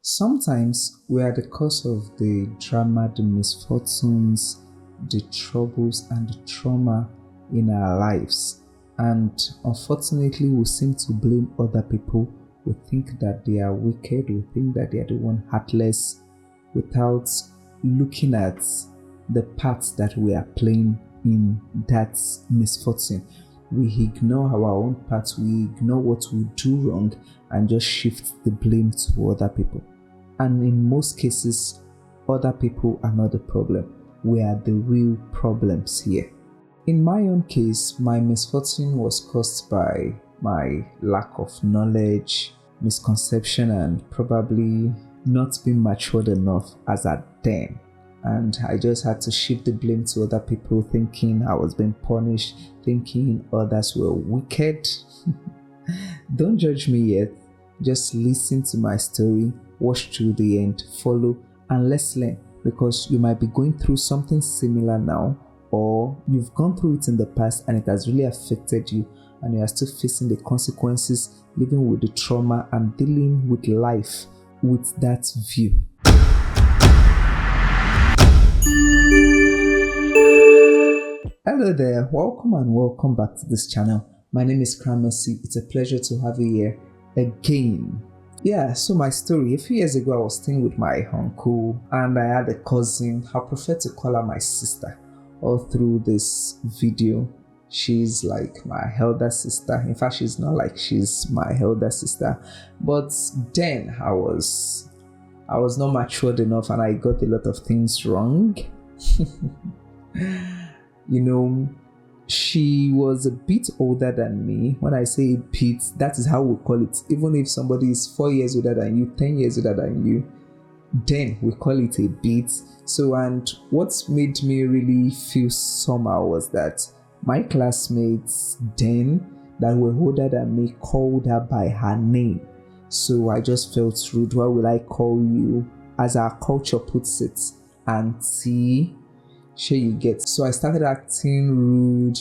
Sometimes we are the cause of the drama, the misfortunes, the troubles, and the trauma in our lives. And unfortunately, we seem to blame other people. We think that they are wicked, we think that they are the one heartless, without looking at the parts that we are playing in that misfortune. We ignore our own parts, we ignore what we do wrong, and just shift the blame to other people. And in most cases, other people are not the problem. We are the real problems here. In my own case, my misfortune was caused by my lack of knowledge, misconception, and probably not being matured enough as at then. And I just had to shift the blame to other people, thinking I was being punished, thinking others were wicked. Don't judge me yet. Just listen to my story, watch through the end, follow, and let's learn, because you might be going through something similar now, or you've gone through it in the past and it has really affected you, and you are still facing the consequences, living with the trauma and dealing with life with that view. Hello there, welcome and welcome back to this channel. My name is Kramercy. It's a pleasure to have you here again. Yeah, so my story, a few years ago I was staying with my uncle and I had a cousin. I prefer to call her my sister. All through this video, she's like my elder sister. In fact, she's not like she's my elder sister, but then I was not matured enough and I got a lot of things wrong. You know, she was a bit older than me. When I say a bit, that is how we call it. Even if somebody is 4 years older than you, 10 years older than you, then we call it a bit. So, and what made me really feel somehow was that my classmates then that were older than me called her by her name. So I just felt rude. What will I call you? As our culture puts it, auntie. Sure you get. So I started acting rude,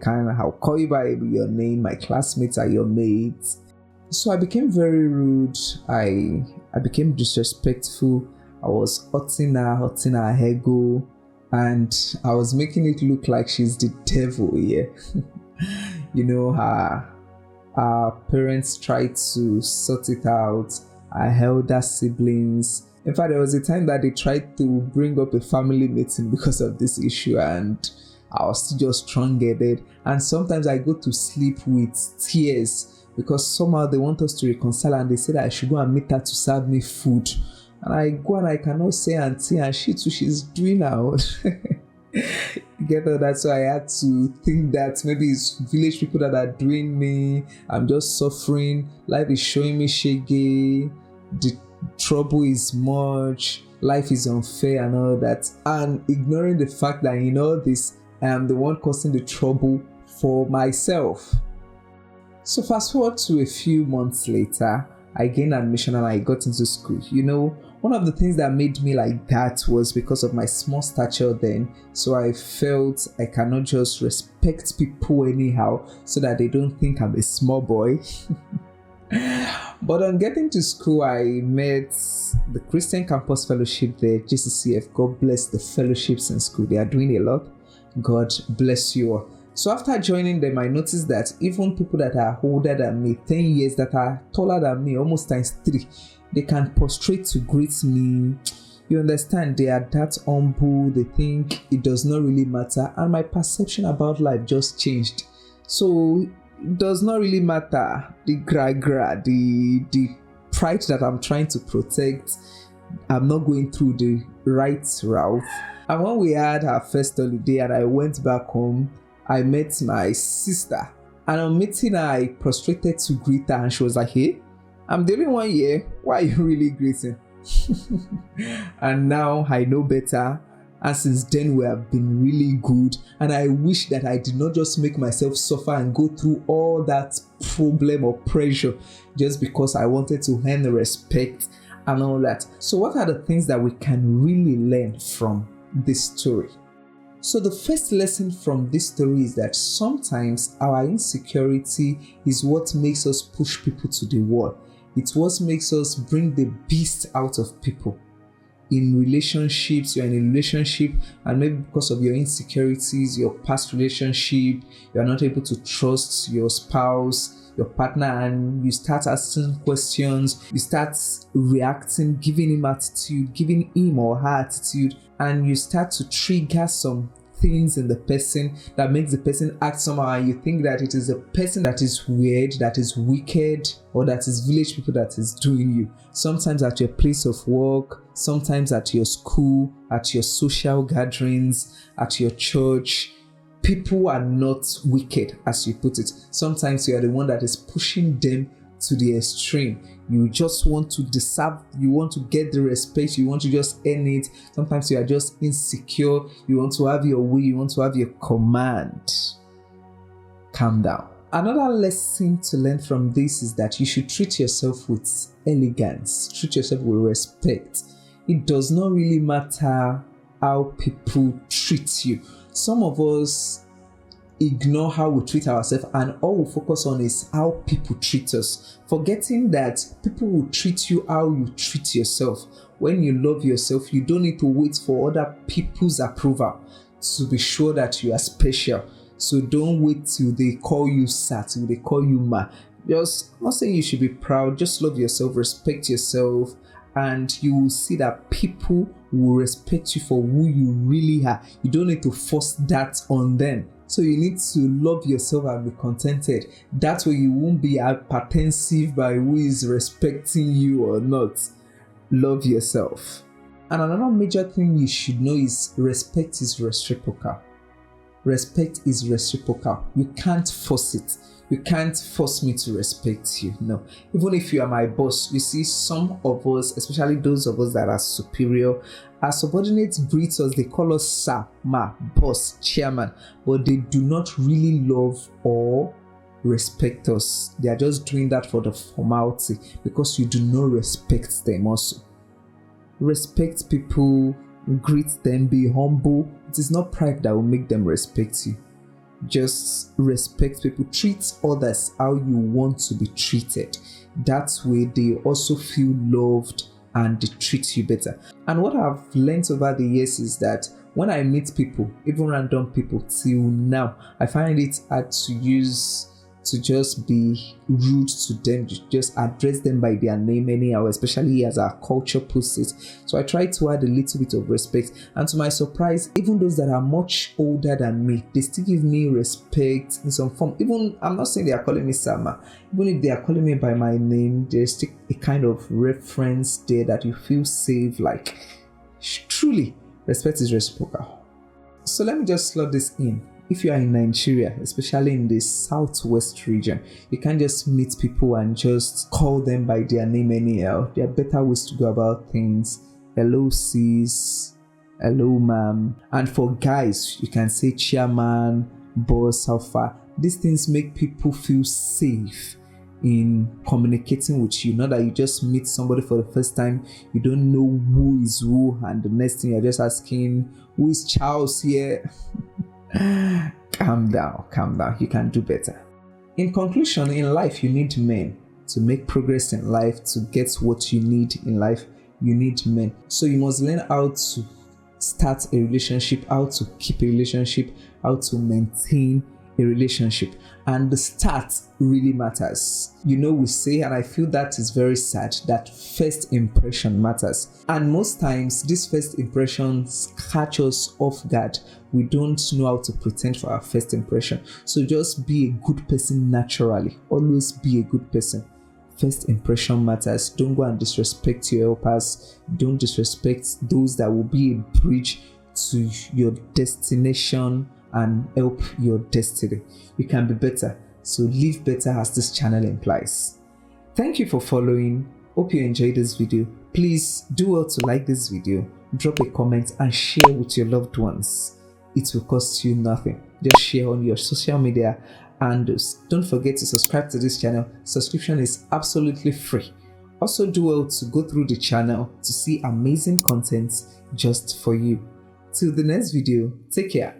I'll call you by your name. My classmates are your mates. So I became very rude. I became disrespectful. I was hurting her ego, and I was making it look like she's the devil here. Her parents tried to sort it out. Her elder siblings. In fact, there was a time that they tried to bring up a family meeting because of this issue, and I was still just strong-headed. And sometimes I go to sleep with tears because somehow they want us to reconcile, and they said I should go and meet her to serve me food. And I go and I cannot say auntie, and she too, she's doing her own. That's why I had to think that maybe it's village people that are doing me. I'm just suffering. Life is showing me shaggy. The trouble is much, life is unfair and all that, and ignoring the fact that in all this I am the one causing the trouble for myself. So fast forward to a few months later, I gained admission and I got into school. One of the things that made me like that was because of my small stature then. So I felt I cannot just respect people anyhow so that they don't think I'm a small boy. But on getting to school, I met the Christian Campus Fellowship there, GCCF. God bless the fellowships in school. They are doing a lot. God bless you all. So after joining them, I noticed that even people that are older than me, 10 years, that are taller than me, almost times 3, they can prostrate to greet me. You understand? They are that humble. They think it does not really matter. And my perception about life just changed. So it does not really matter the the pride that I'm trying to protect. I'm not going through the right route. And when we had our first holiday and I went back home, I met my sister, and on meeting her, I prostrated to greet her, and she was like, "Hey, I'm the only one here. Why are you really greeting?" And now I know better. And since then, we have been really good. And I wish that I did not just make myself suffer and go through all that problem or pressure just because I wanted to earn respect and all that. So what are the things that we can really learn from this story? So the first lesson from this story is that sometimes our insecurity is what makes us push people to the wall. It's what makes us bring the beast out of people. In relationships, you're in a relationship, and maybe because of your insecurities, your past relationship, you're not able to trust your spouse, your partner, and you start asking questions, you start reacting, giving him attitude, giving him or her attitude, and you start to trigger some things in the person that makes the person act somehow, and you think that it is a person that is weird, that is wicked, or that is village people that is doing you. Sometimes at your place of work, sometimes at your school, at your social gatherings, at your church, people are not wicked, as you put it. Sometimes you are the one that is pushing them to the extreme. You just want to deserve, you want to get the respect, you want to just earn it. Sometimes you are just insecure, you want to have your way, you want to have your command. Calm down. Another lesson to learn from this is that you should treat yourself with elegance, treat yourself with respect. It does not really matter how people treat you. Some of us ignore how we treat ourselves, and all we focus on is how people treat us, forgetting that people will treat you how you treat yourself. When you love yourself, you don't need to wait for other people's approval to be sure that you are special. So don't wait till they call you sir, till they call you ma. Just, I'm not saying you should be proud, just love yourself, respect yourself, and you will see that people will respect you for who you really are. You don't need to force that on them. So you need to love yourself and be contented. That way you won't be apprehensive by who is respecting you or not. Love yourself. And another major thing you should know is respect is reciprocal. Respect is reciprocal. You can't force it. You can't force me to respect you. No. Even if you are my boss, you see, some of us, especially those of us that are superior, our subordinates greet us, they call us sir, ma, boss, chairman, but they do not really love or respect us. They are just doing that for the formality, because you do not respect them also. Respect people, greet them, be humble. It is not pride that will make them respect you. Just respect people, treat others how you want to be treated. That way they also feel loved and they treat you better. And what I've learned over the years is that when I meet people, even random people, till now, I find it hard to just be rude to them, just address them by their name anyhow, especially as our culture puts it. So I try to add a little bit of respect, and to my surprise, even those that are much older than me, they still give me respect in some form. Even, I'm not saying they are calling me Sama, even if they are calling me by my name, there's still a kind of reference there that you feel safe. Like, truly, respect is reciprocal. So let me just slot this in. If you are in Nigeria, especially in the southwest region, you can't just meet people and just call them by their name anyhow. There are better ways to go about things. Hello sis, hello ma'am. And for guys, you can say chairman, boss, how far. These things make people feel safe in communicating with you. Not that you just meet somebody for the first time, you don't know who is who, and the next thing you're just asking, who is Charles here? Calm down. You can do better. In conclusion, in life, you need men. To make progress in life, to get what you need in life, you need men. So you must learn how to start a relationship, how to keep a relationship, how to maintain a relationship. And the start really matters. You know, we say, and I feel that is very sad, that first impression matters. And most times, these first impressions catch us off guard. We don't know how to pretend for our first impression. So just be a good person naturally. Always be a good person. First impression matters. Don't go and disrespect your helpers. Don't disrespect those that will be a bridge to your destination and help your destiny. You can be better. So live better, as this channel implies. Thank you for following. Hope you enjoyed this video. Please do well to like this video, drop a comment and share with your loved ones. It will cost you nothing. Just share on your social media, and don't forget to subscribe to this channel. Subscription is absolutely free. Also do well to go through the channel to see amazing content just for you. Till the next video, take care.